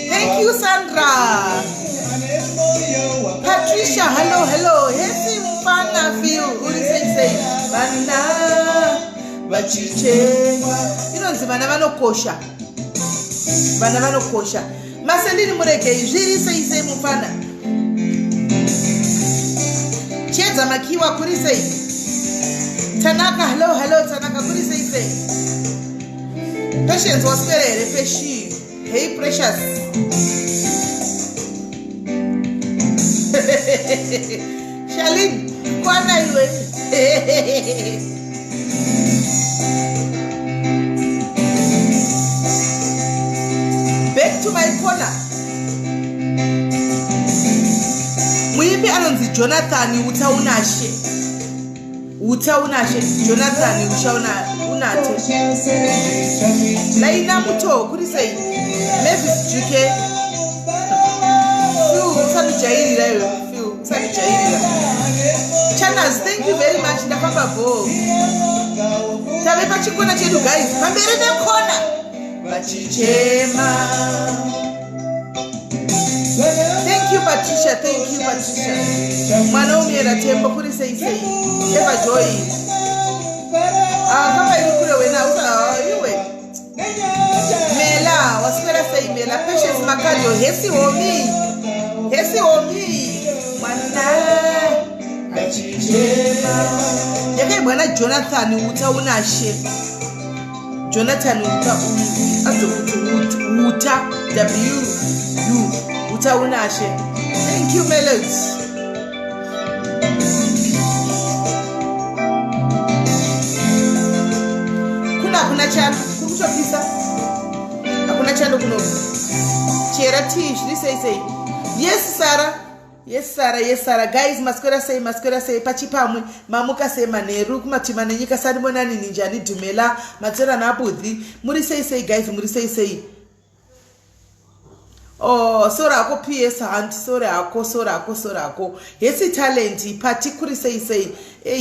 Thank you, Sandra. Patricia, hello. Hesi Mwana feel. Uri say. Bana bachichengwa. Inonzi vana vanokosha. Vana vanokosha. Masendini mureke zviri sei mufana. Chedza makiwa kuri sei. Tanaka, hello, Tanaka, kuri sei. Patience was very peshi. Hey, precious. Shalin, kwana iwe. Back to my corner. Muimbi anonzi Jonathan utaunashe. Jonathan unate. Laina muto kuri sei. Mavis juke. Sani jairira. Chanas, thank you very much. Ndakamba bo. Tabe pachikona chedu guys. Pambere nekona. Bachichema. Thank you Patricia. Mwana umyera tembo kuri sei. Eva Joy. Kama ikure wena iwe. Mela, wasipera sei Mela. Patience Makario. Hesi homi. Mwana Yake mwana Jonathan utaunashe. Jonathan uta utaunashe. Thank you Melody. Kuna chano kumutopisa. Hakuna chano kuno. Chera tish ni say. Yes Sarah guys, maskora say pachipamwe mamuka say maneru kumatima nenyika sanibona nini njani dumela matera na budhi muri say guys muri say oh sora ako PS hunt sora ako yesi talent particularly say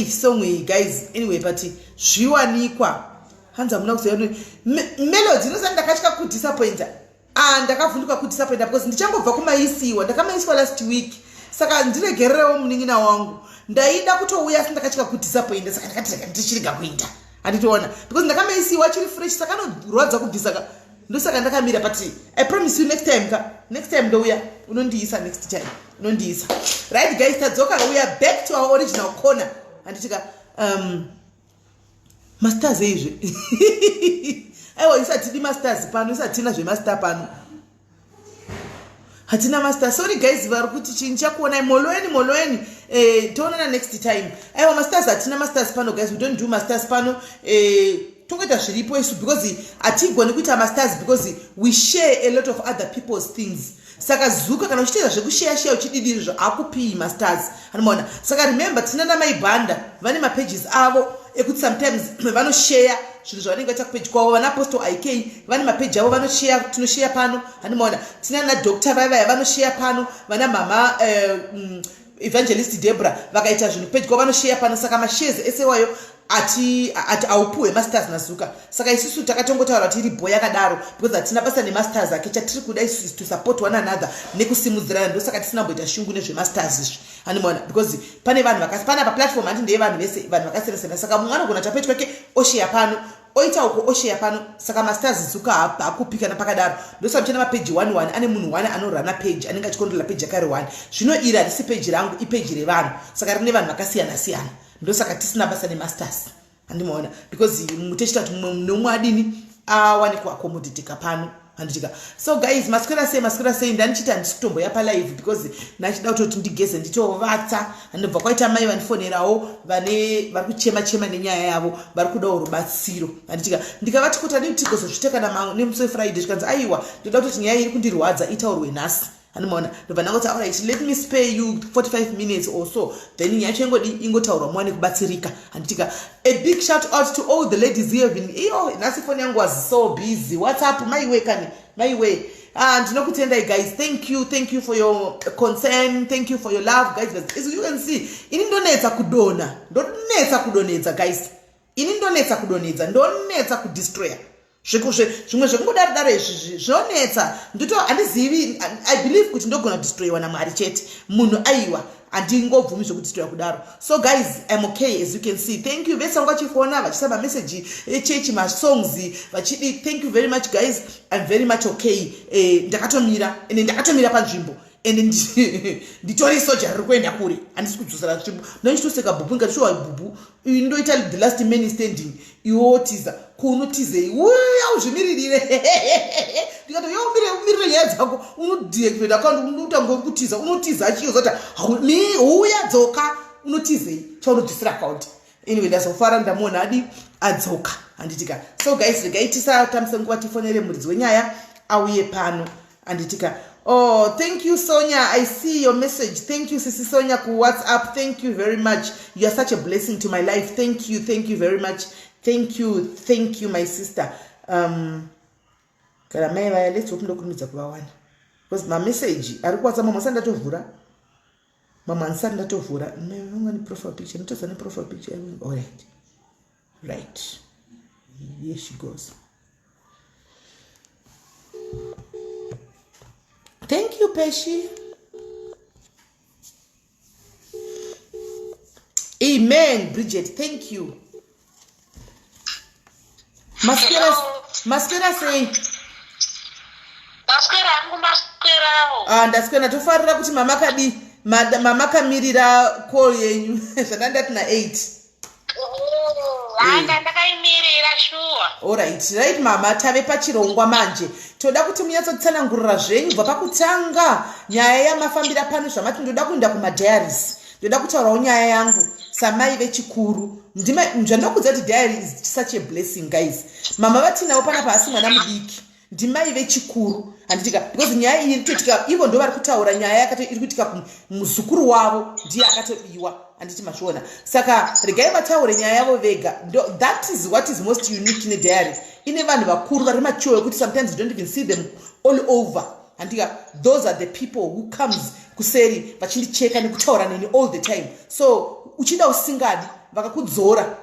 song guys anyway but zviwanikwa hanza muna kuzoyona Melody nosanda kachika ku disappointer ndakavhunduka ku disappointer because ndichangobva kumaisiwa ndakamaiswa last week. Saka ndiregererewo munin'ina wangu ndaida kutouya sindakachika ku disappoint saka ndakati ndichiriga kuita anditoona because ndakamaisiwa chiri fresh saka norwadza kubvisaka ndosaka ndakamira but I promise you next time ndouya unondiisa next time unondiisa right guys tadzoka we are back to our original corner anditika masters izve aiwa isatidi masters pano isatina zvemaster pano hatina master. Sorry guys vari kuti chinhu chakuona molweni toonana next time. Aiwa masters hatina masters pano guys, we don't do masters pano. tokuita zviripo isu because hatigoni kuita masters because we share a lot of other people's things. Saka zuka kana uchitedza zvekushare uchididizvo akupii masters. Anomaona. Saka remember tina namaibhanda vane mapages avo ekuti sometimes vanoshare zvinhu zvavanenge vaita kupage kwavo. Vana Apostle IK vane mapage avo vanoshare, tinoshare pano. Anomaona. Tina nadoctor vaya vanoshare pano. Vana mama Evangelist Deborah vakaita zvinhu page kwavo vanoshare pano. Saka mashares esewayo ati aupuwe masters nazuka. Saka isusu takatongotaura kuti iribo yakadaro because hatina basa nemasters ake. Chatiri kuda isusu to support one another nekusimudzirana. Ndosaka tisina kumboita shungu nezvemasters izvi. Anomaona because pane vanhu vakasipana paplatform handi ndeye vanhu vese vanhu vakasiyana. Saka mumwe anogona tapeti kwake oshare pano oita uko oshare pano. Saka masters zuka hakupika napakadaro. Ndosaka mchena mapeji 1 ane munhu 1 anorana page anenge achikontrola page yakari 1. Zvino iri harisi page rangu ipage revanhu. Saka rine vanhu vakasiyana siyana. Ndosaka tisina basa nemasters. Andimaona because mutechita kuti nomwe adini awane kuaccommodatika pano. Handitika. So guys, maswera sei ndanichita ndikutomboya pa live because nachida kuti ndigeze nditovatsa andobva kwaita mai vandifonerawo vane vari kuchema nenyaya yavo vari kuda rubatsiro. Handitika. Ndikavati kuti adi tigozozviteka nemusi Friday ndikanzi aiwa ndoda kuti nyaya iri kundirwadza itaurwe nhasi. Anomaona ndobva ndangoti alright let me spare you 45 minutes or so then nyaya chengodi ingotaurwa mwane kubatsirika. Handitika. A big shout out to all the ladies here been nhasi phone yangu was so busy. What's up my way kani my way ndinokutendai guys. Thank you for your concern, thank you for your love guys. As you can see ini ndonetsa kudonedza guys. Ini ndonetsa kudonedza ndonetsa kudestroya zvimwe zvekungodaro izvi zvonetsa ndito handizivi. I believe kuti ndogona kudestroyiwa naMwari chete. Munhu aiwa handingobvumi zvokudestroya kudaro. So guys, I'm okay as you can see. Thank you vese vachifona vachisaba message echechi masongs vachidi. Thank you very much guys. I'm very much okay. Ndakatomira panzvimbo ende nditori soja riri kuenda kure handisi kudzosera nzvimbo ndochitoseka bhubhu ngatichiwa bhubhu ndoita the last man standing iwotiza kunotizei uya uzvimiririre ndikati umirire nyaya dzako unodeactivate account unotanga kutiza unotiza achiyozoti uya dzoka unotizei chaunodhisira account. Anyway ndazofara ndamuona adi adzoka. Handitika. So guys regaitisa tamse nguva tifonere muridzi wenyaya auye pano. Handitika. Oh, thank you, Sonia. I see your message. Thank you, Sisi Sonia, ku WhatsApp. Thank you very much. You are such a blessing to my life. Thank you very much. Thank you, my sister. Karameva, let's open the community kuvawana. Because my message, arikwaza mama sanda tovura. Mama sanda tovura. Mama profile picture. Not just profile picture. All right. Right. Here she goes. Thank you, Peshi. Amen, Bridget. Thank you. Masquera say. Ndasikona tofarira kuti mama kadi mama kamirira call yenyu zvandandati na8. Ndakaimirira sure. Right mama tave pachirongwa manje. Toda kuti munyatsotsanangurira zvenyu kubva pakutanga nyaya yamafambira pano zvamati ndoda kuenda kumadiaries. Ndoda kutaurawo nyaya yangu samai vechikuru. Ndandokudza kuti diary is such a blessing guys. Mama vatinawo pana pasi mwana mudiki. Ndimai vechikuru. Handitika because nyaya iyi itotika ivo ndo vari kutaura nyaya yakati iri kuitika muzukuru wavo ndiye akatobiwa. Handiti mashona. Saka regai vataure nyaya yavo vega. That is what is most unique in a diary. Ine vanhu vakuru vari mature kuti sometimes you don't even see them all over. Handika those are the people who comes kuseri vachindicheka nekutaura neni all the time. So uchida usingadi vakakudzora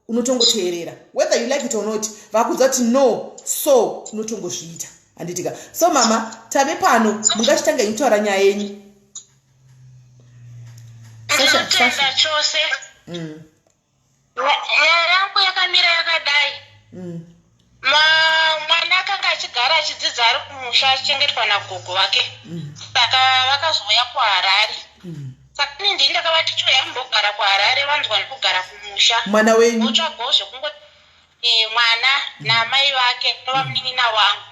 unotongoteerera whether you like it or not. Vakakudza kuti no so unotongozviita. Handitika. So mama tave pano mungachitanga intaura nyaya yenyu. Ndinotenda chose. Yangu yakamira yakadai. Mwana akanga achigara achidzidza ari kumusha achichengetwa nagogo wake. Saka vakazouya kuHarare. Saka ndini ndakavati chiuya mumbogara kuHarare vanzwa ndikugara kumusha. Mwana wenyu? Mutsvagawo zvekungoti mwana namai vake novamunin'ina wangu.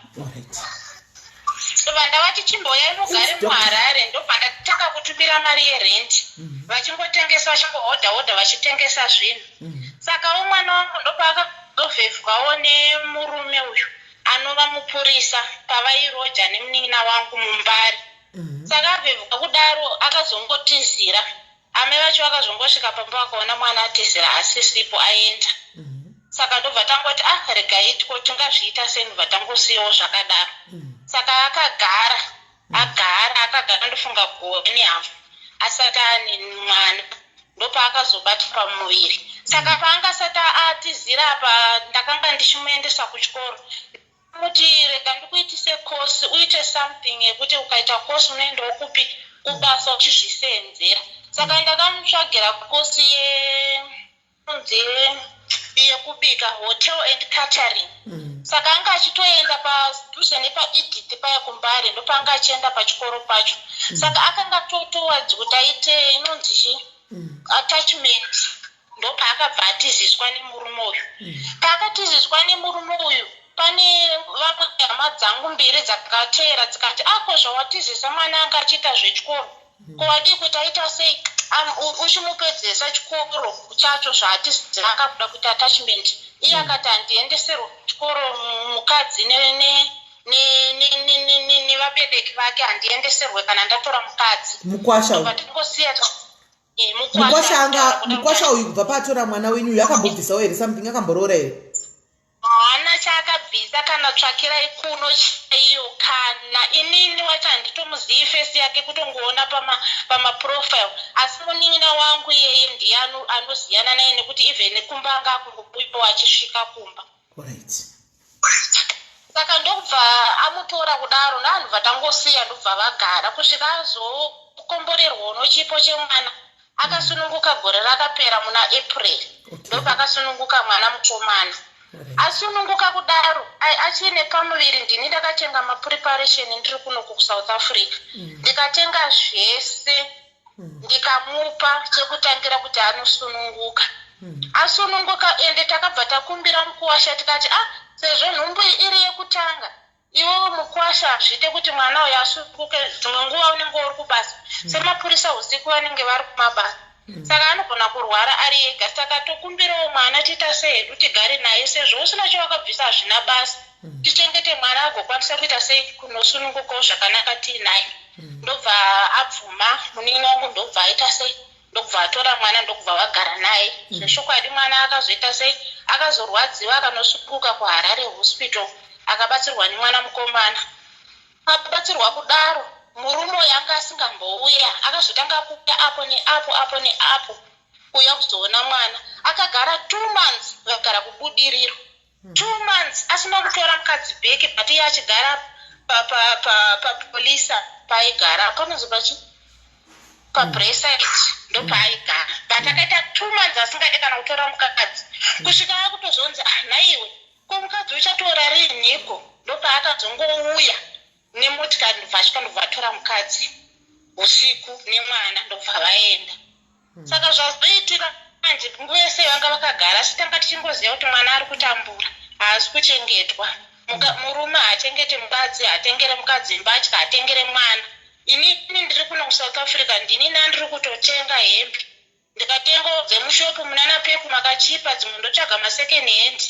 So vandavati chimboyai mugare muHarare ndopandakatanga kutumira mari yerent. Vachingotengesa vachingohodha vachitengesa zvinhu. Saka umwana wangu ndopaaka akazovhevwawo nemurume uyu anova mupurisa pavairoja nemunin'ina wangu mumbari. Saka avhevwa kudaro akazongotizira. Amai vacho vakazongosvika pamba vakaona mwana atizira asisipo aenda. Saka ndobva tangoti regai tingazviita sei, ndobva tangosiyawo zvakadaro. Saka akagara ndofunga gore nehafu asati ane mwana, ndopaakazobata pamuviri. Saka paangasati atizira apa ndakanga ndichimuendesa kuchikoro, kuti rega ndikuitise kosi uite something yekuti ukaita kosi unoendawo kupi kubasa uchizvisenzera. Saka ndakamutsvagira kosi yekubika, hotel and catering. Saka anga achitoenda padhuze nepaEdith paya kumbari, ndopanga achienda pachikoro pacho. Saka akanga totowadzi kuti aite inonzi attachment, ndopaakabva atiziswa nemurume uyu. Paakatiziswa nemurume uyu, pane vamwe hama dzangu mbiri dzakateera dzikati zvawatizisa mwana anga achiita zvechikoro, ko wadi kuti aita sei uchimupedzesa chikoro chacho zvaatizira akabuda kuita attachment. Iye akati handiendeserwa chikoro mukadzi nevabereki vake, handiendeserwe kana ndatora mukadzi. Mukwasha uyu kubva paatora mwana wenyu uyu akambobvisawo here something, akamboroora here? Haana chaakabvisa kana tsvakirai kuno chaiyo, kana inini wacho handitomuzivi fesi yake kutongoona pamaprofile, asi munin'ina wangu iyeye ndiye anoziyana naye nekuti even kumba anga akungobuyiwo achisvika kumba. Saka ndobva amutora kudaro, naanhubva tangosiya ndobva vagara kusvika azokomborerwawo nochipo chemwana. Akasununguka gore rakapera muna April, ndobva akasununguka mwana mukomana. Asununguka kudaro achine pamuviri, ndini ndakatenga mapreparation ndiri kuno kuSouth Africa. Ndikatenga zvese ndikamupa chekutangira kuti anosununguka. Asununguka ende takabva takumbira mukuwasha tikati sezvo nhumbu iri yekutanga, iwo mukuwasha hazviite kuti mwana uyu asununguke, dzimwe nguva unenge uri kubasa semapurisa usiku vanenge vari kumabasa. Saka anogona kurwara ari ega. Saka tokumbirawo mwana tiita sei tigare naye, sezvo usina chawakabvisa hazvina basa, tichengete mwana agokwanisa kuita sei kunosunungukawo zvakanaka tiinaye. Ndobva abvuma munin'ina wangu, ndobva aita sei, ndobva atora mwana ndobva vagara naye. Zveshokwadi mwana akazoita sei, akazorwadziwa akanosununguka kuHarare hospital, akabatsirwa nemwana mukomana. Akabatsirwa kudaro, murume yanga asingambouya akazotanga kuuya apo neapo kuuya kuzoona mwana. Akagara 2 months vakagara kubudiriro, 2 months asina kutora mukadzi bheki, but iye achigara papolisa paaigara panonzi paBraeside ndopaaigara, but akaita 2 months asingade kana kutora mukadzi. Kusvika akutozonzi nhaiwe ko mukadzi uchatora riiniko, ndopaakazongouya nemotikari ndobva ndobva atora mukadzi usiku nemwana ndobva vaenda. Saka zvazoitika manje nguva yese vanga vakagara, asi tanga tichingoziva kuti mwana ari kutambura, haasi kuchengetwa. Murume haachengete mukadzi, haatengere mukadzi mbatya, haatengere mwana. Inini ndiri kuno kuSouth Africa, ndini ndiri kutotenga hembe, ndikatengawo dzemushopu munana pepu makachipa, dzimwe ndotsvaga masecond hand,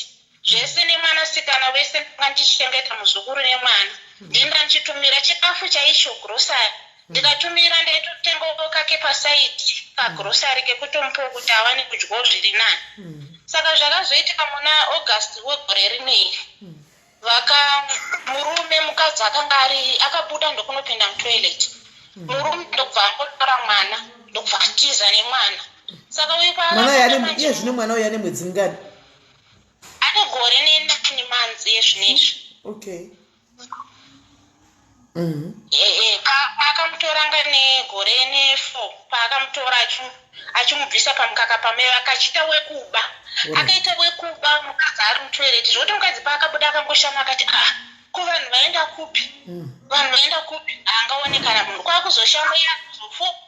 zvese nemwanasikana wese ndanga ndichichengeta muzukuru nemwana. Ndinda ndichitumira chikafu chaicho grocery, ndikatumira ndaitotengawo kake pasaiti kagrocery kekutomupawo kuti awane kudyawo zviri nani. Saka zvakazoitika muna August wegore rineri, murume mukadzi akanga akabuda ndokunopinda mutoilet, murume ndobva angotora mwana ndobva atiza nemwana. Saka iye zvino mwana uyu ane mwedzi mingani? Ane gore ne9 months yezvinezvi. Okay. Paakamutoranga negore ne4, paakamutora achimubvisa pamukaka pameva, akachita wekuba. Akaita wekuba mukadzi ari mutoilet, zvoti mukadzi paakabuda akangoshama akati ko vanhu vaenda kupi, vanhu vaenda kupi, haangaonekana munhu. Kwakuzoshama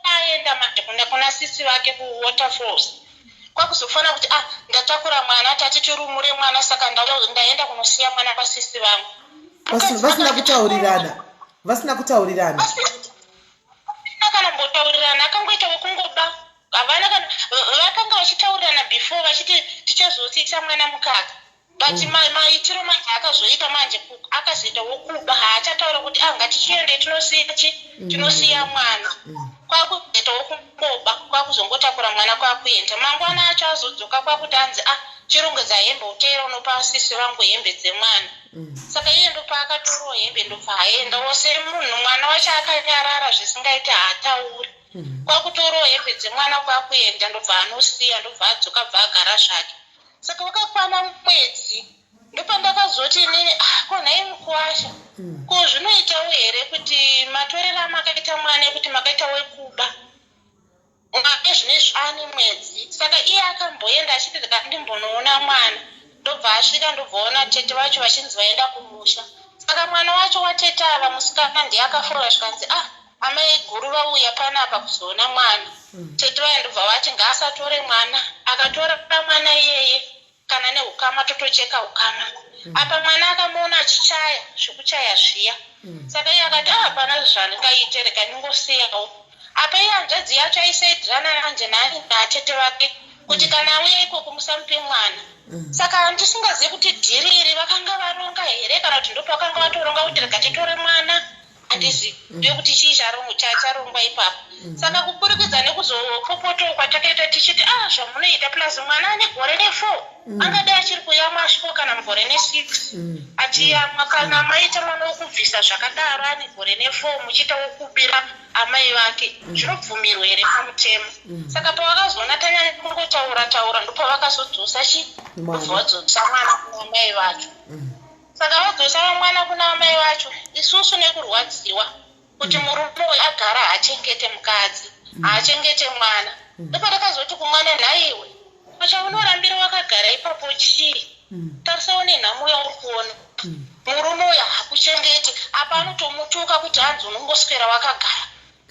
aenda manje kuna sisi vake kuwaterfalls, kwakuzofana kuti ndatakura mwana tati tirumure mwana, saka ndaenda kunosiya mwana pasisi vangu. Vasina kutaurirana kana mbotaurirana, akangoita wekungoba. Havana kana vakanga vachitaurirana before vachiti tichazosisa mwana mukaka, but maitiro manje akazoita manje akazoita wokuba haachataura kuti ngatichiende tinosiya mwana kwakuzoita wokukoba kwakuzongotakura mwana kwakuenda mangwana acho azodzoka kwakuti anzi chirongedza hembe uteera unopa sisi vangu hembe dzemwana saka iye ndopa akatorowo hembe ndobva aenda wose munhu mwana wacho akanyarara zvisingaiti haatauri kwakutorowo hembe dzemwana kwakuenda ndobva anosiya ndobva adzoka bva agara zvake saka wakakwana mwedzi ndopandakazoti inini konhai mukuwasha ko zvinoitawo here kuti matorera makaita mwana ekuti makaita wekuba ngake zvinezvi ani mwedzi saka iye akamboenda achiti ndimbonoona mwana ndobva asvika ndobvaona tete vacho vachinzi vaenda kumusha saka mwana wacho watete ava musikana ndiye akafura zvikanzi amai guru vauya panapa kuzoona mwana tete vaye ndobva vati ngaasatore mwana akatora mwana iyeye kana neukama totocheka ukama apa mwana akamuona achichaya zvekuchaya zviya saka iye akati hapana zvaringaite reka ningosiyawo apa iye hanzvadzi yacho aisaidirana nanje naatete vake kuti kana auya ikoko musamupe mwana saka ndisingazivi kuti dhiri iri vakanga varonga here kana kuti ndopa vakanga vatoronga kuti reka titore mwana handizivi ndekuti chii charongwa ipapo saka kukurikidza nekuzopopotokwa takaita tichiti zvamunoita plus mwana ane gore ne4 angadai achiri kuyamwa asviko kana mugore ne6 achiyamwa kana maita mwana wokubvisa zvakadaro ane gore ne4 muchiita wokubira amai vake zvinobvumirwa here pamutemo saka pavakazoona tanyanya kungotaura ndopavakazodzosa vadzosa mwana kuna amai vacho saka vadzosa mwana kuna amai vacho isusu nekurwadziwa kuti murume uyu agara haachengete mukadzi haachengete mwana ndopatakazoti kumwana nhaiwe pachaunorambira wakagara ipapo chii tarisawo nenhamo yauri kuona murume uyu hakuchengeti apa anotomutuka kuti hanzi unongoswera wakagara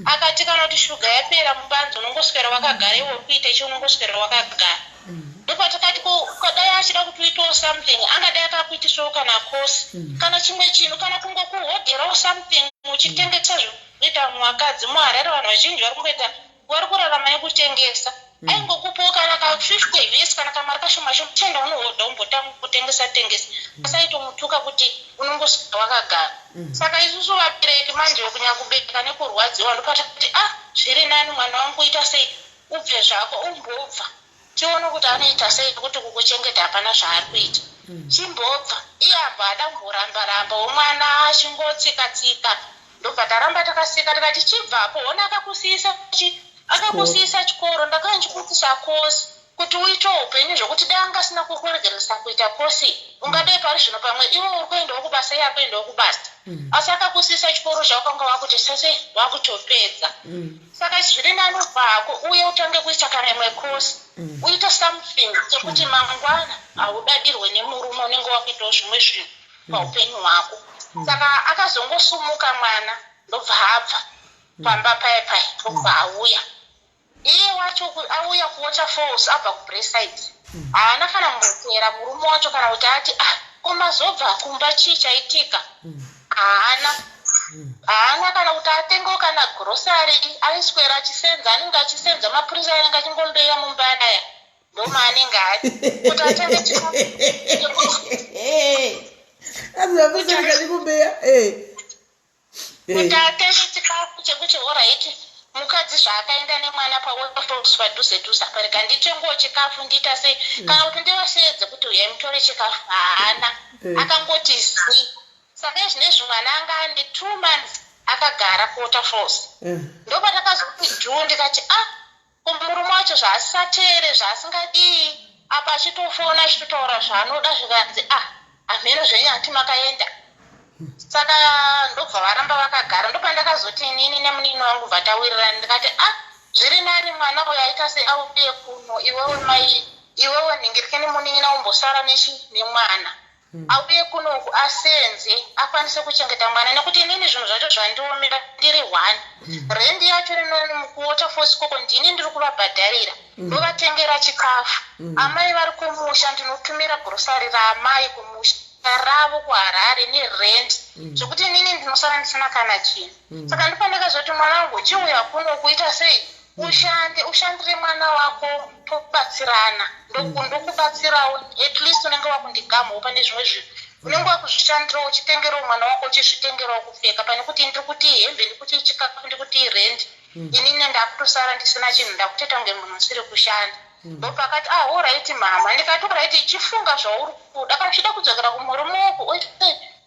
akati kana kuti shuga yapera mubanzi unongoswera wakagara iwe kuita ichi unongoswera wakagara ndopatakati kodai achida kuti uitewo something angadai akakuitisawo kana kosi kana chimwe chinhu kana kungokuhodherawo something uchitengesa zvokuita mwakadzi muharare vanhu vazhinji vari kurarama nekutengesa aingokupawo kana ka50 vhesi kana kamari kashoma shoma chenda unohodha umbotanga kutengesa asaitomutuka kuti unongoswera wakagara saka isusu vabereki manje kunyakubeka nekurwadziwa ndopata kuti zviri nani mwana wangu ita sei ubve zvako umbobva tione kuti anoita sei kuti kukuchengeta hapana zvaari kuita chimbobva iye abva adamboramba womwana achingotsika ndobva taramba takasika tikati chibvapo ona akakusiyisa chikoro ndakanjikutisa kosi kuti uite upenyu zvokuti dai angasina kukuregeresa kuita kosi ungadai pari zvino pamwe iwe uri kuendawo kubasa iye akuendawo kubasa asi akakusiyisa chikoro zvaukanga wakuti sase wakutopedza saka zviri nani bvako uye utange kuita kana imwe kosi uite something chekuti mangwana haudadirwe nemurume unenge wakuitawo zvimwe zvinhu paupenyu hwako saka akazongosumuka mwana ndobva abva pamba paipai ndobva auya iye wacho auya kuwaterfalls abva kubraeside haana kana mbopera murume wacho kana kuti ati komazobva kumba chii chaitika haana kana kuti atengewo kana grosari aiswera achisenza anenge achisenza mapurisa anenge achingombeya mumba anaya ndomaanenge ati kuti atenge chikafu kuti atenge chikafu chekuti oraiti mukadzi zvaakaenda nemwana pawaterfalls padhuze parika nditengowo chikafu ndiita sei kana kuti ndivaseedze kuti uyai mutore chikafu haana akangoti zii saka izvinezvi mwana anga ane 2 months akagara kuwaterfalls ndopatakazoti juu ndikati murume wacho zvaasisateere zvaasingadii apa achitofona achitotaura zvaanoda zvikanzi hamheno zvenyu hati makaenda saka ndobva varamba vakagara ndopandakazoti inini nemunini wangu bva tawirirana ndikati zviri nani mwana uyo aita sei auye kuno iwewe mai iwewe ningirike nemunin'ina umbosara nemwana auye kunoku asenze akwanise kuchengeta mwana nekuti inini zvinhu zvacho zvandiomera ndiri 1 rendi yacho kuwaterfalls koko ndini ndiri kuvabhadharira ndovatengera chikafu amai vari kumusha ndinotumira grosari raamai kumusha ravo kuharare nerend zvokuti inini ndinosara ndisina kana chinhu saka ndipandakazoti mwana wangu chiuya kuno kuita sei ushandire mwana wako tobatsirana ndokubatsirawo at least unenge wakundigamuwo pane zvimwe zvinhu unenge wakuzvishandirawo uchitengerawo mwana wako uchizvitengerawo kupfeka pane kuti ndiri kuti hembe ndikuti chikafu ndikuti rent inini ndakutosara ndisina chinhu ndakuteta kunge munhu usiri kushanda ndopakati alright mama ndikati alright ichifunga zvauri kuda kana uchida kudzokera kumurume wako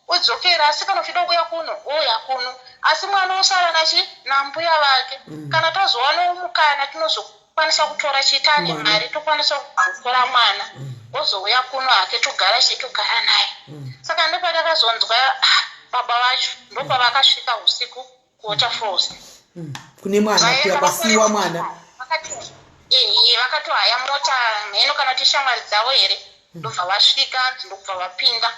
odzokera asi kana uchida kuya kuno oya kuno asi mwana usara nambuya vake kana tazowana mukana tinozokwanisa kutora chitane mari tokwanisa kutora mwana ozouya kuno hake togara naye saka ndopatakazonzwa baba vacho ndopavakasvika usiku kuwaterfalls kune mwana kuya kwasiyiwa mwana vakati haya mota mheno kana kuti shamwari dzavo here ndobva vasvika ndobva vapinda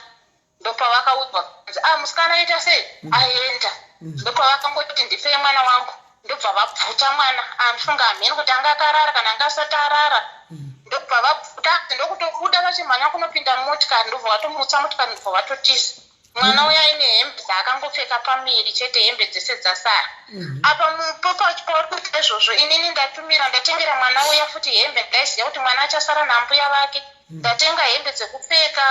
ndopavakaudzwa kunzi musikana aita sei aenda ndopavakangoti ndipei mwana wangu ndobva vabvuta mwana anofunga hamheni kuti anga akarara kana anga asati arara ndobva vabvuta ndokutobuda vachimhanya kunopinda mumotikari ndobva vatomutsa motikari ndobva vatotisa mwana uya ine hembe dzaakangopfeka pamiri chete hembe dzese dzasara apa pauri kuita izvozvo inini ndatumira ndatengera mwana uya futi hembe ndaiziva kuti mwana achasara nambuya vake ndatenga hembe dzekupfeka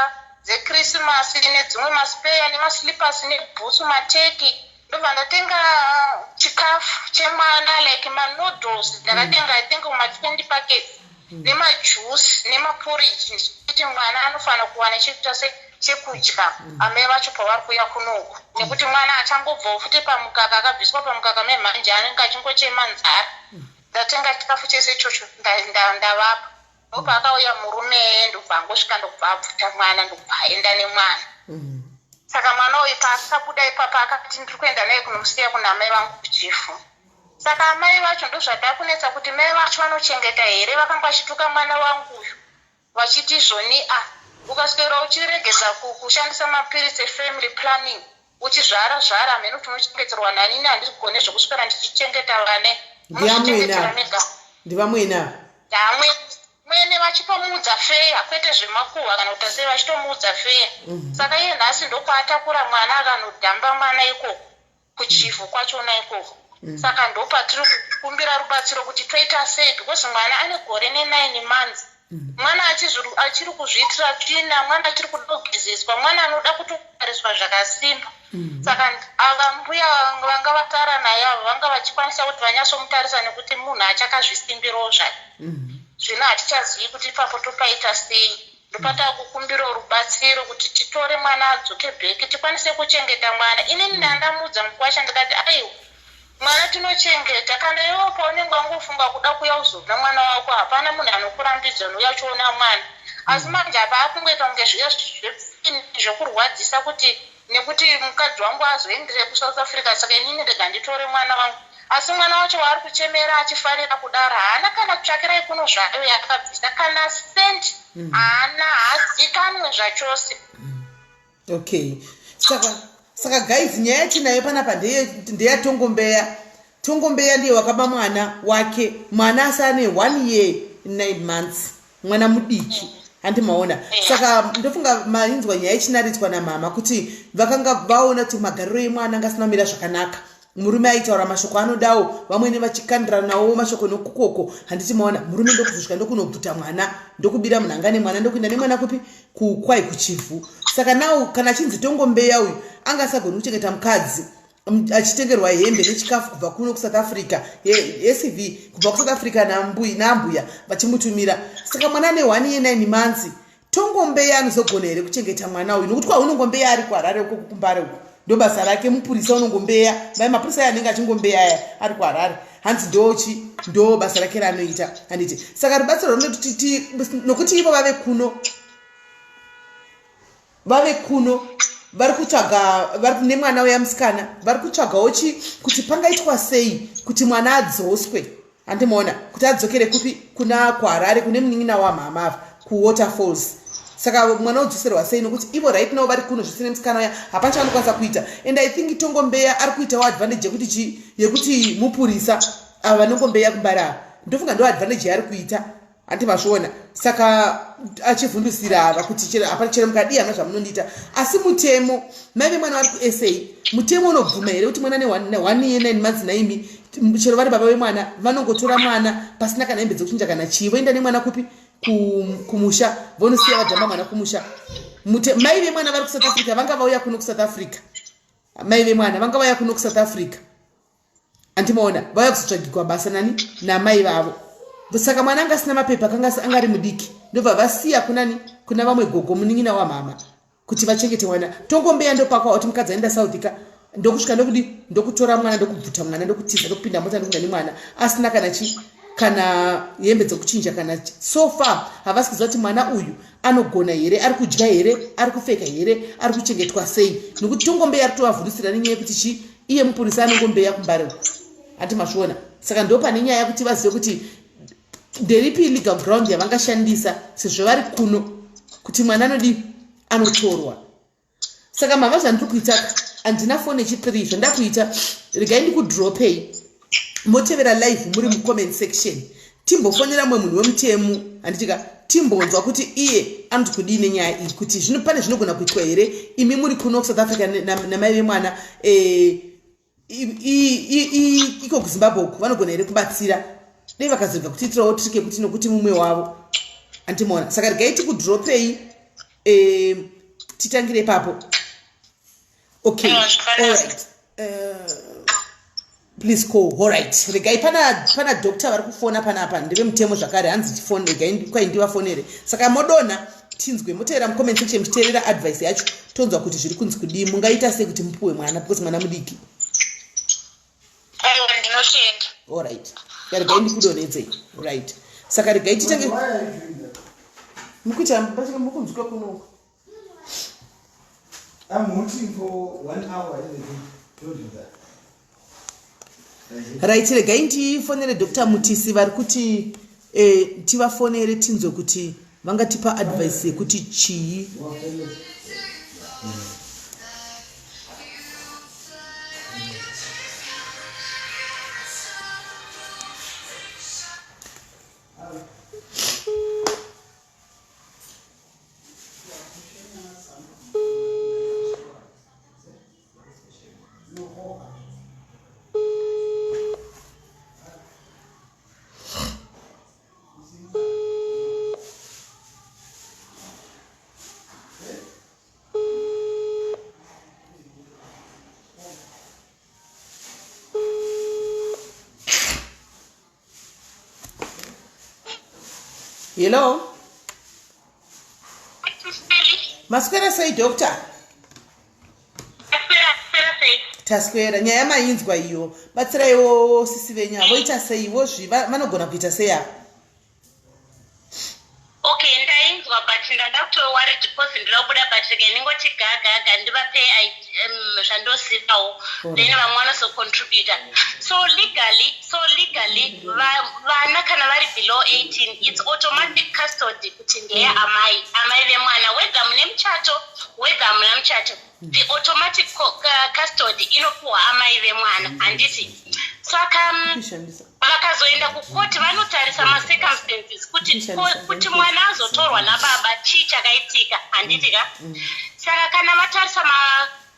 dzekrisimasi nedzimwe maspeya nemaslipasi nebhutsu mateki ndobva ndatenga chikafu chemwana like manoodles ndakatenga itenga kuma20 packets nemajuice nemaporiji kuti mwana anofanira kuwana chekuita chekudya amai vacho pavari kuya kunoku nekuti mwana achangobvawo futi pamukaka akabviswa pamukaka memhanje anenge achingochema nzara ndatenga chikafu chese ichocho ndavapa ndobva akauya murume ndobva angosvika ndobva abvuta mwana ndobva aenda nemwana saka mwana uyu paakabuda ipapa akati ndiri kuenda naye kunomusiya kuna amai vangu kuchifu saka amai vacho ndozvatakunetsa kuti mai vacho vanochengeta here vakanga vachituka mwana wangu uyu vachiti zvoni ukaswera uchiregeza kushandisa mapirisi efamily planning uchizvara mheno kuti unochengeterwa nanini handiri kugone zvokuswera ndichichengeta vane ndivamwena mwene vachipomudza feya kwete zvemakuhwa kana kuti sei vachitomudza feya saka iye nhasi ndokwatakura mwana akanodhamba mwana ikoko kuchifu kwachona ikoko saka ndopatiri kukumbira rubatsiro kuti toita sei because mwana ane gore ne9 months mwana achiri kuzviitira tsvina mwana achiri kuda kugezeswa mwana anoda kutotariswa zvakasimba saka ava mbuya vanga vatara naye avo vanga vachikwanisa kuti vanyatsomutarisa nekuti munhu achakazvisimbirawo zvake zvino hatichazivi kuti ipapo topaita sei ndopata kukumbirawo rubatsiro kuti titore mwana adzoke bheki tikwanise kuchengeta mwana inini ndandamudza mukwasha ndikati aiwa mwana tinochengeta kana iwo paunenge wangofunga kuda kuya uzobva mwana wako hapana munhu anokurambidza nouyachiona mwana asi manje apa akungoita kunge zvekurwadzisa kuti nekuti mukadzi wangu azoendere kusouth africa saka inini ndega nditore mwana wangu asi mwana wacho waari kuchemera achifarira kudaro haana kana kutsvakirai kuno zvayo yakabvisa kana sendi haana hadzikanwe zvachose okay saka guys nyaya yatinayo panapa ndeyaTongombeya. Tongombeya ndiye wakaba mwana wake mwana asane 1 year 9 months mwana mudiki andimaona saka ndofunga mainzwa nyaya ichinaritswa namama kuti vakanga vaona kuti magariro emwana angasinamira zvakanaka murume aitaura mashoko anodawo vamwene vachikandira nawo mashoko nokukoko handiti maona murume ndokuzvika ndokunobvuta mwana ndokubira munhangane mwana ndokuenda nemwana kupi kukwai kuchifu saka nawo kana achinzi Tongombeya uyu angasagoni kuchengeta mukadzi achitengerwa hembe nechikafu kubva kuno kuSouth Africa SCV kubva kuSouth Africa nambuya vachimutumira saka mwana ane 1 year 9 months Tongombeya anozogona here kuchengeta mwana uyu nokuti kwaunongombeya ari kuHarare uko kukumbare uko ndo basa rake mupurisa unongombeya vai mapurisa anenge achingombeya ari kuHarare hanzi ndo basa rake ranoita handiti saka rubatsiro runoti nokuti ivo vave kuno vari kutsvaga vari nemwana uya musikana vari kutsvagawo kuti pangaitwa sei kuti mwana adzoswe handimaona kuti adzokere kupi kuna kuHarare kune munin'ina wamama kuWaterfalls saka mwana udzoserwa sei nokuti ivo right now vari kuno zvisine musikana uya hapana chaanokwanisa kuita and I think Tongombeya ari kuitawo advantage yekuti mupurisa ava vanongombeya kumbara ndofunga ndo advantage yaari kuita handimazviona saka achivhundusira ava kuti hapana chero mukadii hamna zvamunondiita asi mutemo maive mwana vari kuSA mutemo unobvuma here kuti mwana ne 1 year 9 months naimi chero vari baba vemwana vanongotora mwana pasina kana hembe dzokuchinja kana chii voenda nemwana kupi kumusha vonosiya vadhamba mwana kumusha. Mai vemwana vari kuSouth Africa vanga vauya kuno kuSouth Africa. Mai vemwana vanga vauya kuno kuSouth Africa. Antimaona vauya kuzotsvagirwa basa nani namai vavo. Saka mwana anga asina mapepa akanga angari mudiki ndobva vasiya kuna vamwe gogo munin'ina wamama kuti vachengete mwana. Tongombeya ndopakwa kuti mukadzi aenda South Africa ndokusvika ndokutora mwana ndokubvuta mwana ndokutiza ndokupinda mota ndokunda nemwana asina kana hembe dzokuchinja kana so far havasi kuziva kuti mwana uyu anogona here, ari kudya here, ari kupfeka here, ari kuchengetwa sei, nokuti tongombeya toavhurusira nenyaya yekuti iye mupurisa anongombeya kumbariro atimazviona. Saka ndo pane nyaya yekuti vazive kuti nderipi legal ground yavangashandisa sezvo vari kuno kuti mwana anotorwa. Saka mava zvandiri kuita handina foni yechi3 zvandakuita regai ndikudropei motevera live muri mucomment section timbofonera mumwe munhu wemutemu handitika timbonzwa kuti iye anoti kudii nenyaya iyi kuti zvino pane zvinogona kuitwa here imi muri kuno kuSouth Africa namai vemwana iko kuZimbabwe uku vanogona here kubatsira dei vakazobva kutiitirawo trike kuti nokuti mumwe wavo antimaona. Saka regai tikudropei titangire papo. Okay, all right. Please call. All right. Regai pana doctor vari kufona panapa ndeve mutemo zvakare hanzi tifone regai kwai ndivafonere. Saka modona tinzwe motevera mucomment section muchiteerera advice yacho tonzwa kuti zviri kunzi kudii mungaita sei kuti mupuwe mwana because mwana mudiki. Ndinotenda. All right. Regai ndikudonedzei. Right. Saka regai titange mukuita mpachika mukunzwa kuno. I'm waiting for 1 hour. Don't do that. Right, regai ndifonere Dr. Mutisi vari kuti tivafonere tinzwe kuti vangatipa advice yekuti chii. Hello. Maswera sei doctor? Taswera nyaya mainzwa iyo. Batsiraiwo sisi venya voita sei vozvi vanogona kuita sei apa? Okay, ndainzwa but ndada kutoworried because ndinobuda but ndingoti gaga ndivape zvandosivawo then vamwe vanozocontributa. So legally vana kana vari below 18 it's automatic custody kuti ndeye amai vemwana whether mune muchato whether hamuna muchato the automatic custody inopuwa amai vemwana handiti. Saka vakazoenda kukoti vanotarisa macircumstances kuti mwana azotorwa nababa chii chakaitika handitika. Saka kana vatarisa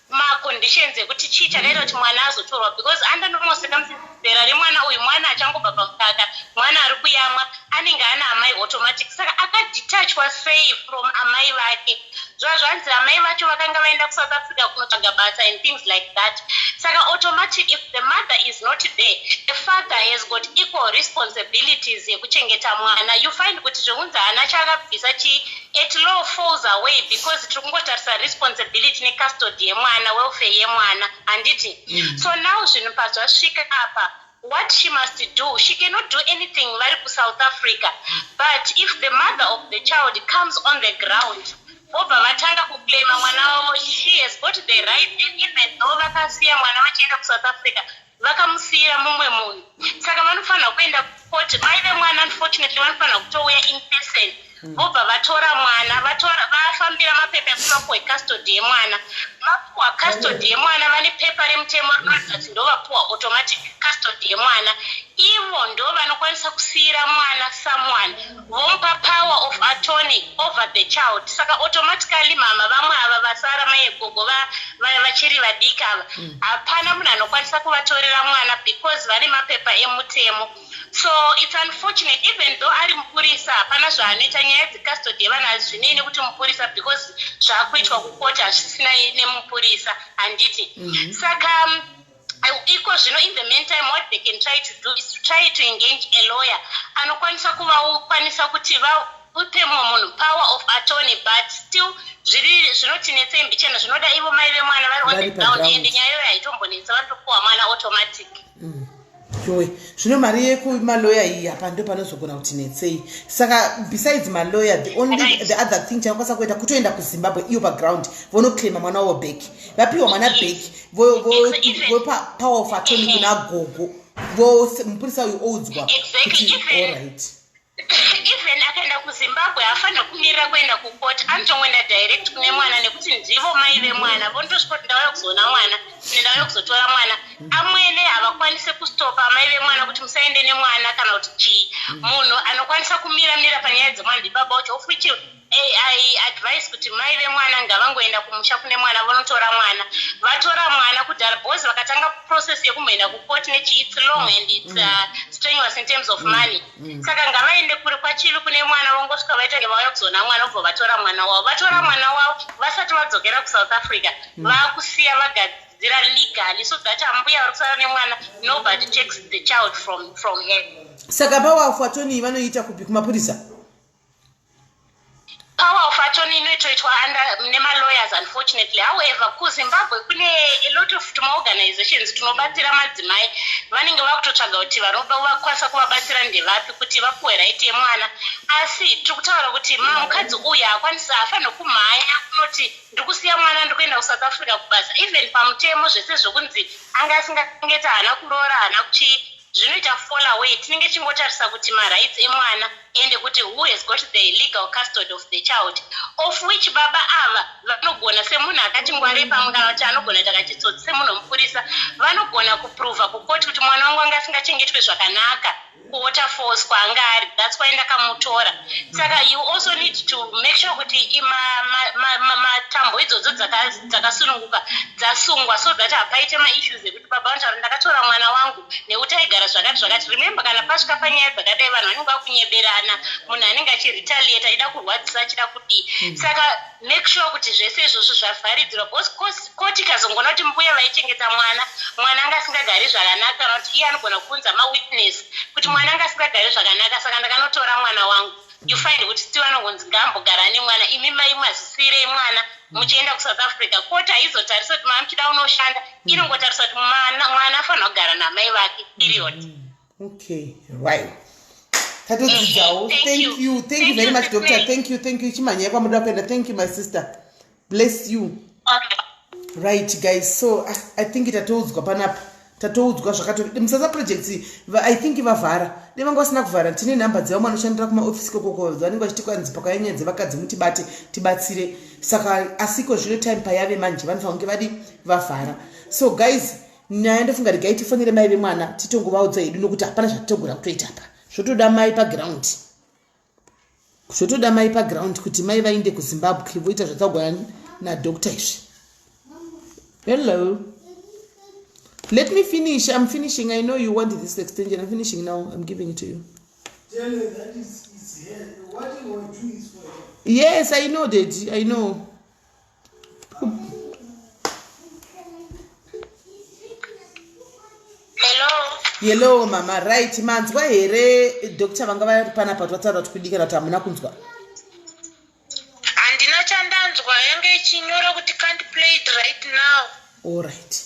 maconditions ekuti chii chakaita kuti mwana azotorwa because under normal circumstances dera remwana uyu mwana achangobva pamukaka mwana ari kuyamwa anenge ana amai automatic. Saka akadetachwa sei from amai vake zvanzi amai vacho vakanga vaenda kuSouth Africa kunotsvaga basa and things like that. Saka automatic if the mother is not there the father has got equal responsibilities yekuchengeta mwana. You find kuti zveunzi hana chakabvisa chi it law falls away because tikungotarisa responsibility necustody yemwana welfare yemwana handiti. So now zvinhu pazvasvika apa what she must do, she cannot do anything vari kuSouth Africa but if the mother of the child comes on the ground obva vatanga kuclaima mwana wavo she has got the right and even though vakasiya mwana vachienda kuSouth Africa vakamusiyira mumwe munhu. Saka vanofanira kuenda kukoti mai vemwana unfortunately vanofanira kutouya in person vobva vatora mwana vafambira mapepa ekuvapuwa custody yemwana. Vapuwa custody yemwana vane pepa remutemo rinoratidza kuti ndovapuwa automatic custody yemwana ivo ndo vanokwanisa kusiyira mwana someone vomupa power of attorney over the child. Saka automatically mama vamwe ava vasara maegogo vachiri vadiki ava hapana munhu anokwanisa kuvatorera mwana because vane mapepa emutemo. So it's unfortunate, even though ari mupurisa hapana zvaanoita nyaya dzecustody yevana hazvinei nekuti mupurisa because zvaakuitwa kukoti hazvisina nemupurisa handiti. Saka iko zvino in the meantime what they can try to do is to try to engage a lawyer anokwanisa kuvakwanisa kuti upe munhu power of attorney, but still zvinotinetse mbichena zvinoda ivo mai vemwana vari on the ground ende nyaya iyoyo haitombonetsa vanotopuwa mwana automatic. Joy, zvino mari yekumaloya iyi hapa ndo panozogona kutinetsei. Saka besides maloya, the other thing chanokwanisa kuita kutoenda kuZimbabwe iyo paground vonoclaima mwana wavo back. Vapiwa mwana back, vopa power of attorney kuna gogo. Mupurisa uyu oudzwa kuti alright. Even akaenda kuZimbabwe hafanira kumirira kuenda kukoti, anotongoenda direct kune mwana nekuti ndivo mai vemwana vondosvika kuti ndauya kuzoona mwana ndauya kuzotora mwana. Amwene havakwanise kustopa mai vemwana kuti musaende nemwana kana kuti chii. Munhu anokwanisa kumira panyaya dzemwana ndibaba ucho, of which I advise kuti mai vemwana ngavangoenda kumusha kune mwana vonotora mwana. Vatora mwana kudhara because vakatanga process yekumboenda kukoti nechi it's long and it's strenuous in terms of money. Saka ngavaende kuri kwachiri kune mwana vongosvika vaita ngevauya kuzoona mwana ubvo vatora mwana wavo. Vatora mwana wavo vasati vadzokera kuSouth Africa vakusiya vagadzira legally so that ambuya vari kusara nemwana nobody takes the child from her. Saka power of attorney vanoita kupi kumapurisa? Power of attorney inoitoitwa nemalawyers unfortunately. However, kuZimbabwe kune a lot of organizations tunobatsira madzimai vanenge vakutotsvaga kuti vakwanisa kuvabatsira ndevapi kuti vapuwe right yemwana. Asi tiri kutaura kuti mukadzi uyu haakwanisa hafanira kumhanya kunoti ndikusiya mwana ndikuenda kuSouth Africa kubasa. Even pamutemo zvese zvokunzi anga asingangeta hana kuroora hana kuchii zvinoita fall away. Tinenge chingotarisa kuti marights emwana ende kuti who has got the legal custody of the child, of which baba ava vanogona semunhu akachingware pamwe kana kuti anogona kuita kachitsotsi semunhu mupurisa vanogona kuprova kukoti kuti mwana wangu anga asingachengetwe zvakanaka kuwaterfalls kwaanga ari, that's why ndakamutora. Saka you also need to make sure kuti matambo idzodzo dzakasununguka dzasungwa so that hapaite maissues ekuti baba vanoti ndakatora mwana wangu nekuti aigara zvakati. Remember kana pasvika panyaya dzakadai vanhu vanenge vakunyeberana, munhu anenge achiretaliate aida kurwadzisa achida kudii. Saka make sure kuti zvese izvozvo zvavharidzirwa because koti ikazongona kuti mbuya vaichengeta mwana anga asingagari zvakanaka kana kuti iye anogona kuunza mawitness kuti mwana anga asingagari zvakanaka saka ndakanotora mwana wangu. You find kuti still vanongonzi ngambogara nemwana, imi mai mazisirei mwana muchienda kuSouth Africa. Koti haizotarisa kuti mama muchida unoshanda, inongotarisa kuti mwana afanira kugara namai vake period. Okay, right. Tatodzidzawo. Thank you very much doctor. Thank you. Chimanyaya kwamuda kuenda. Thank you my sister. Bless you. Okay. Right guys, so I think tatoudzwa panapa. Tatoudzwa zvakati musasa projects I think vavhara. Devanga vasina kuvhara. Tine namba dzavo manoshandira kuma office kokoko vanenge vachiti kwanzi pakanyanya dzevakadzi mutibate tibatsire. Saka asiko zvino time payave manje vanofanira kunge vadi vavhara. So guys, nyaya ndofunga regai tifonere mai vemwana titongovaudza hedu nokuti hapana zvatitogona kutoita apa. Zvotoda mai paground kuti mai vainde kuZimbabwe voita zvatsagwana nadoctor izvi. Hello. Let me finish. I'm finishing. I know you wanted this extension. I'm finishing now. I'm giving it to you. Tell her that is here. What you want to do is for her. Yes, I know that. I know. Hello mama. Right. Manzwa here doctor vanga vari panapa twatsaura tukudikira kuti hamuna kunzwa. Handina chandanzwa yange ichinyora kuti can't play it right now. All right.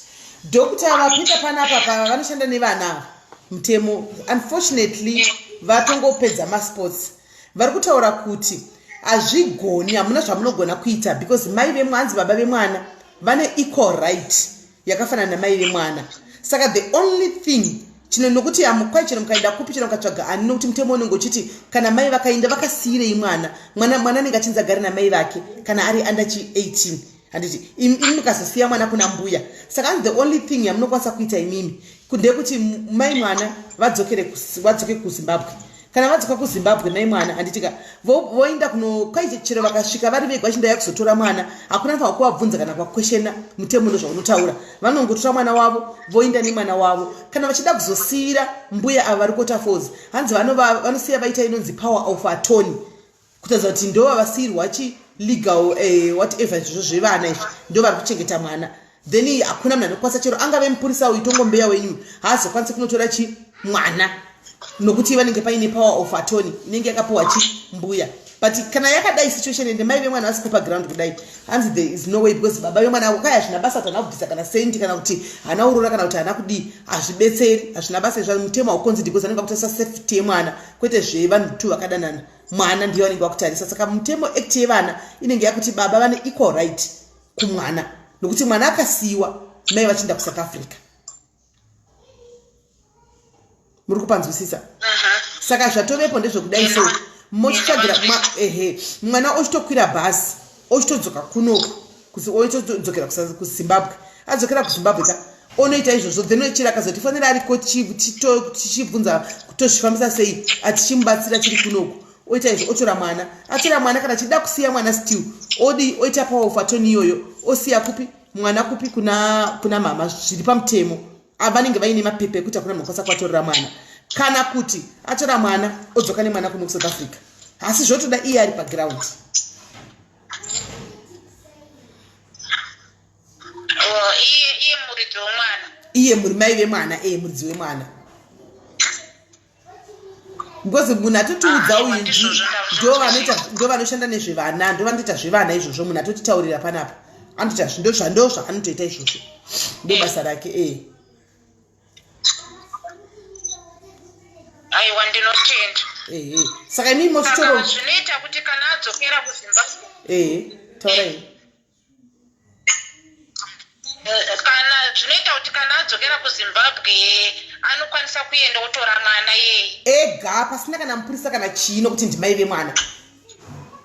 Doctor vapita panapa vanoshanda nevana mutemo unfortunately vatongopedza masports vari kutaura kuti hazvigoni hamuna zvamunogona kuita because mai vemwanzi baba vemwana vane equal right yakafanana namai vemwana. Saka the only thing chino nokuti amukwai chino mukaenda kupi chino mukatsvaga ani nokuti mutemo unenge uchiti kana mai vakaenda vakasiyirei mwana anenge achinzi agare namai vake kana ari under 18 handiti imi mukazosiya mwana kuna mbuya saka the only thing yamunokwanisa kuita imimi ndekuti mai mwana vadzoke kuZimbabwe kana vadzoka kuZimbabwe nai mwana handitika voenda kwaite chero vakasvika vari vega vachindaya kuzotora mwana hakuna pakuvabvunza kana kwakweshena mutemo ndozvaunotaura vanongotora mwana wavo voenda nemwana wavo kana vachida kuzosiyira mbuya ava vari Waterfalls hanzi vanosiya vaita inonzi power of attorney kutaridza kuti ndo vavasiyirwa legal whatever izvozvo zvevana izvi ndo vari kuchengeta mwana then hakuna munhu anokwanisa chero angave mupurisa uitongombeya wenyu haazokwanisi kunotora mwana nokuti vanenge paine power of attorney inenge yakapiwa mbuya but kana yakadai situation ende mai vemwana vasikupa ground kudai hanzi there is no way because baba vemwana ukaya hazvina basa kuti hana kubvisa kana sendi kana kuti hana urora kana kuti hana kudii hazvibetseri hazvina basa izva mutemo haukonzidi because anenge akutarisa safety yemwana kwete zvevanhu tu vakadanana mwana ndiye vanenge vakutarisa saka mutemo act yevana inenge yakuti baba vane equal right kumwana nokuti mwana akasiyiwa mai vachienda kuSouth Africa muri kupanzwisisa saka zvatovepo ndezvekudai so mochitsvagira mwana ochitokwira bhasi ochitodzoka kunoko ochitodzokera kuZimbabwe adzokera kuZimbabwe ka onoita izvozvo then ochira akazoti fanira ariko tichibvunza kutozvifambisa sei atichimubatsira chiri kunoko oita izvo otora mwana atora mwana kana chida kusiya mwana still oita power of attorney iyoyo osiya kupi mwana kupi kuna mama zviri pamutemo vanenge vaine mapepa ekuti hakuna munhu akwanisa kuvatorera mwana kana kuti atora mwana odzoka nemwana kuno kuSouth Africa asi zvotoda iye ari paground iye muri mai vemwana muridzi wemwana because munhu atotiudza uinji ndo vanoshanda nezvevana ndo vanoita zvevana izvozvo munhu atotitaurira panapa anoita ndo zvaanotoita izvozvo ndo basa rake aiwa ndinotenda saka imimi motitoro zvinoita kuti kana adzokera kuZimbabwe taurai kana zvinoita kuti kana adzokera kuZimbabwe anokwanisa kuenda otora mwana yeye ega pasina kana mupurisa kana chino kuti ndimai vemwana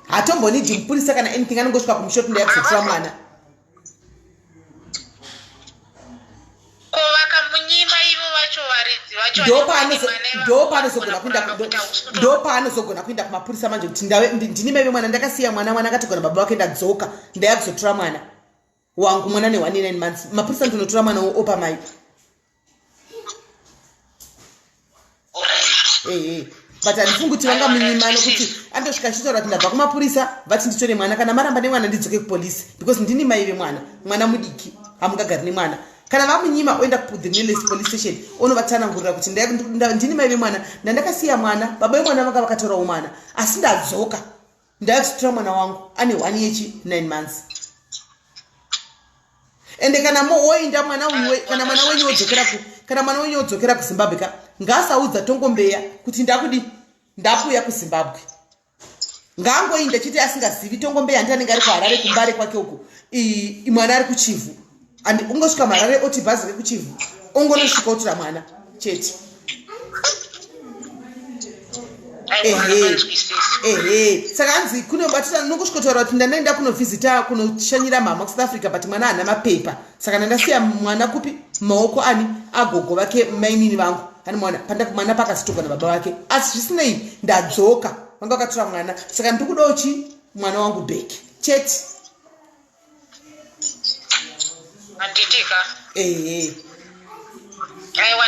hatombonidi mupurisa kana anything anongosvika kumushoto ndayakuzotora mwana vakamunyima ivo vacho varidzi ndo paanozogona kuenda kumapurisa manje kuti ndini mai vemwana ndakasiya mwana akatogona baba wake ndadzoka ndayakuzotora mwana wangu mwana ne1 months mapurisa ndinotora mwana opa mai but handifungi kuti vangamunyima nokuti andosvika achitaura kuti ndabva kumapurisa vati nditore mwana kana maramba nemwana ndidzoke kupolisi because ndini mai vemwana mwana mudiki hamungagari nemwana kana vamunyima oenda the nearest police station onovatsanangurira kuti ndini mai vemwana ndandakasiya mwana baba vemwana vanga vakatorawo mwana asi ndadzoka ndakuzotora mwana wangu ane 1 year 9 months ende kana woinda mwana uyu kana mwana wenyu odzokera kuZimbabwe ka ngasaudza tongombeya kuti ndakuya kuZimbabwe ngangoinda chiti asingazivi tongombeya ndianenge ari kuHarare kumbare kwake uko mwana ari kuChivu and ungosvika muHarare oti bhazi rekuChivu ongonosvika otora mwana chete saka hanzi kunobatira nongosvikotaura kuti ndandaenda kunovhizita kunoshanyira mama kuSouth Africa but mwana haana mapepa saka ndandasiya mwana kupi maoko ani agogo vake mainini vangu ani mwana pakazitogwa nababa vake asi zvisinei ndadzoka vanga vakatora mwana saka ndikudawo mwana wangu bheki chete anditika aiwa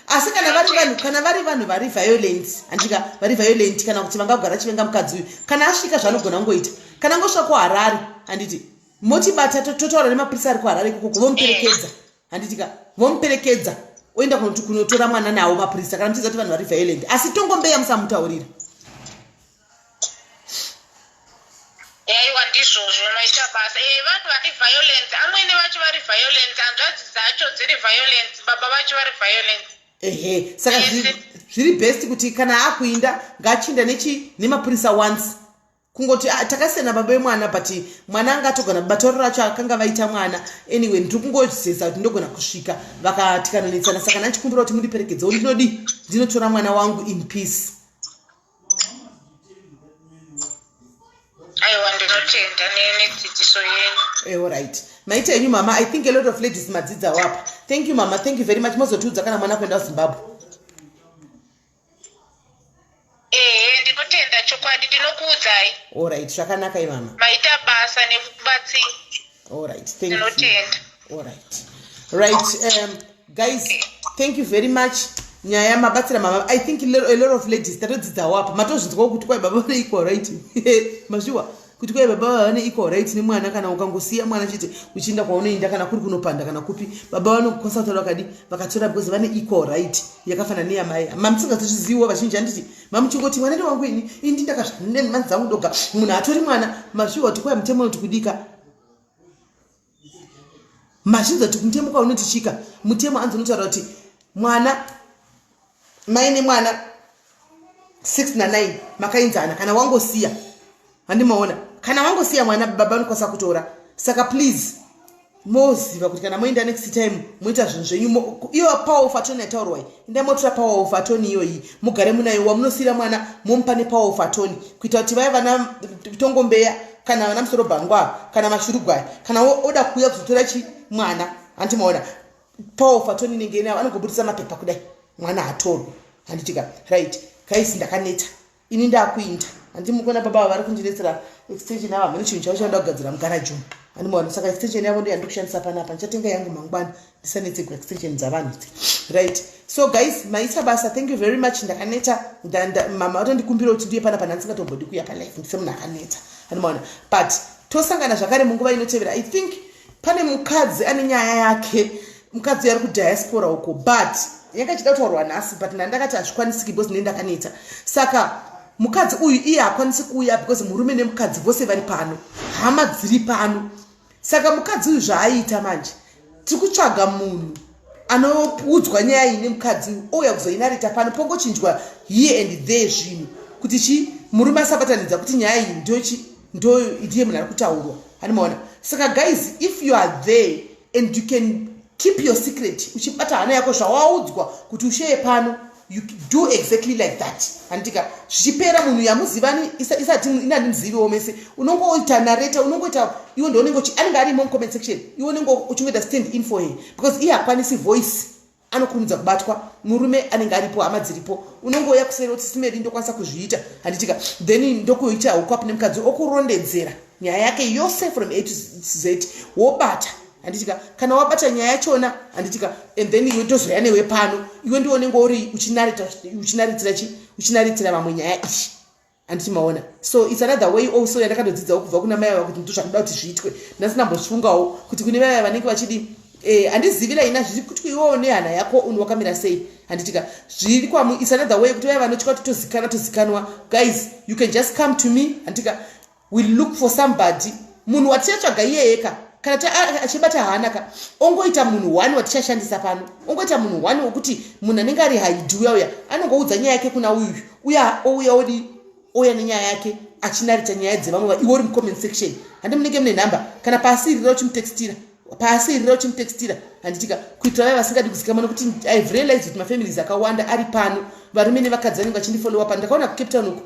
asi kana vari vanhu vari violent andika vari violent kana kuti vangagara chivenga mukadzi uyu kana asvika zvanogona kungoita kana angosvika kuHarare handiti motibata totaura nemapurisa ari kuHarare ikoko vomuperekedza handitika vomuperekedza oenda kunotora mwana nawo mapurisa kana mutiza kuti vanhu vari violent asi tongombeya musamutaurira aiwa ndizvozvo maita basa vanhu vari violent amwene vacho vari violent hanzvadzi dzacho dziri violent baba vacho vari violent saka zviri best kuti kana akuinda ngachinda nemapurisa once kungoti takasiyana baba vemwana but mwana anga atogona batoro racho akanga vaita mwana anyway ndiri kungozeza kuti ndogona kusvika vakatikanonetsana saka nachikumbira kuti mundiperekedzewo ndinotora mwana wangu in peace aiwa ndinotenda ndinotenda nedzidziso yenyu. All right. Maite yenyu mama, I think a lot of ladies madzidza wapa. Thank you mama, thank you very much. Mozotiudza kana mwana kuenda kuZimbabwe. Ndinotenda chokwadi ndinokuudzai. All right, zvakanaka mama. Maita basa nekubatsira. All right, thank you. Ndinotenda. All right. Right, guys, thank you very much. Nyaya mabatsira mama. I think a lot of ladies tatodzidza wapa. Matozvinzwa kuti kwai baba vane equal right. Mazviwa. Kuti kwai baba vane equal right nemwana kana ukangosiya mwana chete uchienda kwaunoenda kana kuri kunopanda kana kupi baba vanokosa kutaura kadi vakatora because vane equal right yakafanana neyamai. Mamusingatoziviwa vazhinji handiti mamuchingoti mwana wangu ini ndakazvinene manzi dzangu doga munhu atori mwana mazviwa kuti kwai mutemo unoti kudika mazhinji kuti mutemo kwaunoti chika mutemo anzonotaura kuti mwana maine mwana 6 na 9 makainzana kana wangosiya handimaona kana wangosiya mwana baba anokosa kutora saka please moziva kuti kana moenda next time moita zvinhu zvenyu iyo power of attorney yataurwa enda motora power of attorney iyoyi mugare munayo wamunosiyira mwana momupa nepower of attorney kuita kuti vaya vana tongombeya kana vana musoro bhangwa kana mashurugwai kana oda kuuya kuzotora mwana handimaona power of attorney inenge inayo anongobudisa mapepa kudai mwana hatorwi handitika right guys ndakaneta ini ndakuinda handimukona baba vari kundinetsera extension yavo hamene chinhu chavo chanoda kugadzira mugaraji umu handimaona saka extension yavo ndiyo yandikushandisa panapa ndichatenga yangu mangwana ndisanetsegwa extension dzavanhu right. So guys maisa basa, thank you very much. Ndakaneta mama watandikumbira kuti ndiye panapa ndandisingatombodi kuya palife ndise munhu akaneta handimaona but tosangana zvakare munguva inotevera. I think pane mukadzi ane nyaya yake, mukadzi ari kudiaspora uko but yakachida kutaurwa nhasi but ndakati hazvikwanisiki because ndakaneta. Saka mukadzi uyu iye hakwanisi kuuya because murume nemukadzi vose vari pano, hama dziri pano. Saka mukadzi uyu zvaaita manje tiri kutsvaga munhu anoudzwa nyaya iyi nemukadzi uyu ouya kuzoinarita pano pongochinjwa here and there zvinhu kuti chi murume asabatanidza kuti nyaya iyi ndiye munhu ari kutaurwa handimaona. Saka guys, if you are there and you can keep your secret, uchibata hana yako zvawaudzwa kuti usheye pano, you do exactly like that. Handika zvichipera munhu yamuzivani isati inandimuziviwo mese unongoita narrator, unongoita iwe ndo unenge anenge ari mu comment section, iwe unenge uchingoita stand in for her because iye hakwanisi voice anokurumidza kubatwa, murume anenge aripo, hama dziripo, unongoya kuseri kuti Sis Melly ndokwanisa kuzviita handitika then ndokuita hookup nemukadzi okurondedzera nyaya yake yose from A to Z wobata handitika. Kana wabata nyaya yachona handitika and then iwe tozoya newe pano, iwe ndiwo unenge uri uchinaritsira vamwe nyaya ichi handitimaona. So it's another way also yandakadodzidzawo kubva kuna mai kuti ndozvakuda kuti zviitwe. Ndasinaambozvifungawo kuti kune vaya vanenge vachidi handizivira ina zviri kuti iwewo nehana yako wakamira sei handitika zviri kwamu. It's another way kuti vaya vanotya kuti tozikanwa. Guys, you can just come to me handitika, we'll look for somebody, munhu watichatsvaga iye eka. Kana achibata hanaka ongoita munhu wani watichashandisa pano, ongoita munhu wani wokuti munhu anenge ari haidhuya uya anongoudza nyaya yake kuna uyu uya ouya odi oya nenyaya yake achinarita nyaya dzevamwe iwe uri mucomment section. Handimunenge mune nhamba kana pasi irira uchimutextira handitika kuitira vaya vasingadi kuzikamana kuti I've realized kuti mafamilies akawanda ari pano, varume nevakadzi vanenge vachindifollowa pano. Ndakaona kuCape Town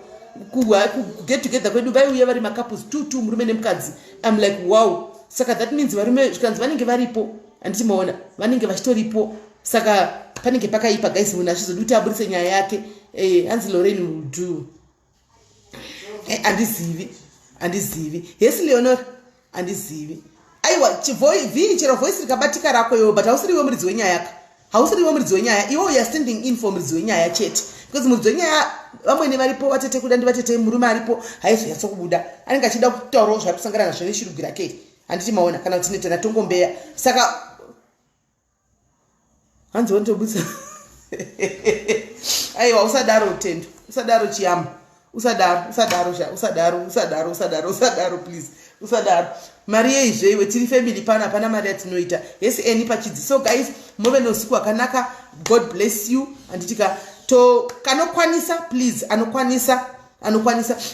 kuget together kwedu vaiuya vari macouples 2 murume nemukadzi. I'm like wow. Saka that means varume zvikanzi vanenge varipo handitimaona, vanenge vachitoripo. Saka panenge pakaipa guys, munhu achizodi kuti aburitse nyaya yake. Hanzi Lorraine will do. Handizivi. Yes Leonora, handizivi. Aiwa chero voice rikabatika rako yo but hausiriwe muridzi wenyaya yako, hausiriwe muridzi wenyaya iwo, you are standing in for muridzi wenyaya chete because muridzi wenyaya vamwene varipo, vatete kuda ndivatete, murume aripo haizonyatso kubuda, anenge achida kutaurawo zvari kusangana nazvo neshirugu rake handitimaona kana kuti netana tongombeya. Saka hanzi wandobudza aiwa usadaro utendo, usadaro chiyamba, usadaro please, usadaro. Mari yeizve iwe tiri family pana hapana mari yatinoita. Yes eni pachidzi. So guys, move nousiku hwakanaka, God bless you handitika to kanokwanisa please, anokwanisa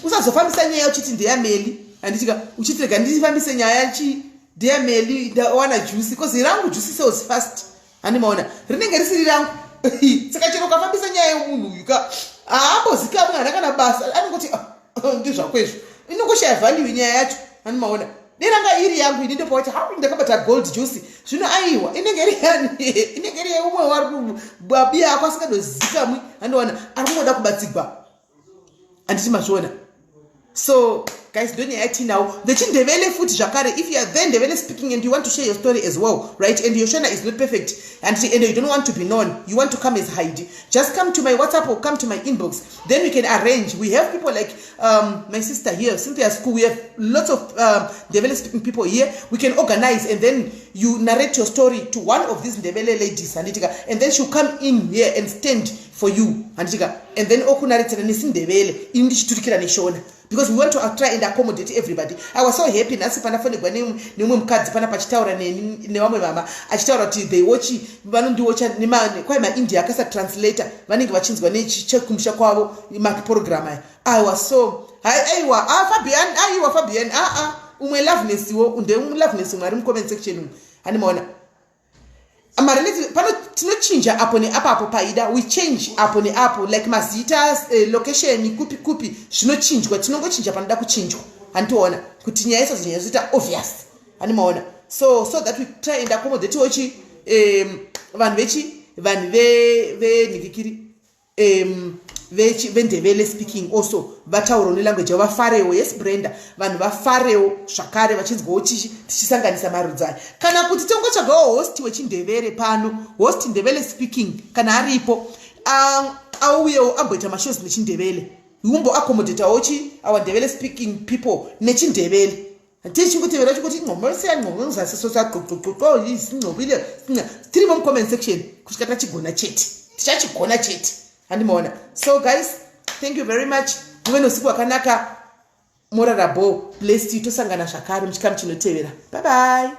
usazofambisa nyaya uchiti ndeyameli handitika uchitirega ndifambise nyaya yachi ndeyameli ndawana juice because rangu juice sales fast handimaona rinenge risiri rangu saka chero ukafambisa nyaya yomunhu uyu haambozikamwe hana kana basa anongoti ndizvakwezvo inongoshaya value nyaya yacho Maona. Neranga iri yangu ininde pawacha hapo ndakabata gold juice. Zvino aiwa inenge iri yani inenge iri umwe wari babia akasingandozika mwi andowana ari kumoda kubatsigwa. Anditi mazvona. So guys, don't you now the Chindevele foot Jakare, if you are then Ndebele speaking and you want to share your story as well, right? And your Shona is not perfect and you don't want to be known, you want to come as Heidi, just come to my WhatsApp or come to my inbox. Then we can arrange. We have people like my sister here, Cynthia School. We have lots of Ndebele speaking people here. We can organize and then you narrate your story to one of these Ndebele ladies, and then she'll come in here and stand for you, and then okunarete Ndebele in Shona. Because we want to try and accommodate everybody. I was so happy nasi panafonegwa nemwe mukadzi pana pachitaura nevamwe mama achitaura kuti they watch vanondiwatcha kwai maindia akasa translator vanenge vachinzwa nechekumusha kwavo maprogram aya. I was so aiwa Fabian umwe loveness wo unde loveness mwari mcomment section animaona amarelezi pano tinochinja apo neapo paida, we change apo neapo like mazita location kupi zvinochinjwa, tinongochinja panoda kuchinjwa andiona kuti nyaya iso zvinyazoita obvious animaona so that we try and accommodate ochi vanhu venhikikiri vendevele speaking also vatauro nelanguage yavafarewo. Yes Brenda, vanhu vafarewo zvakare vachinzwawo tichisanganisa marudzi aya. Kana kuti tongotsvagawo host wechindevere pano, host ndevele speaking kana aripo auyewo amboita mashows nechindevele, umbo accommodatawo our ndevele speaking people nechindevele. Tichingotevera chikuti ngomosiyangqongozasisosaqqoqqoqqo tiri comment section kusvika tachigona chete tichachigona chete andimona. So guys, thank you very much. Muve nousiku hwakanaka. Morarabo blessed. Tosangana zvakare muchikamu chinotevera. Bye bye.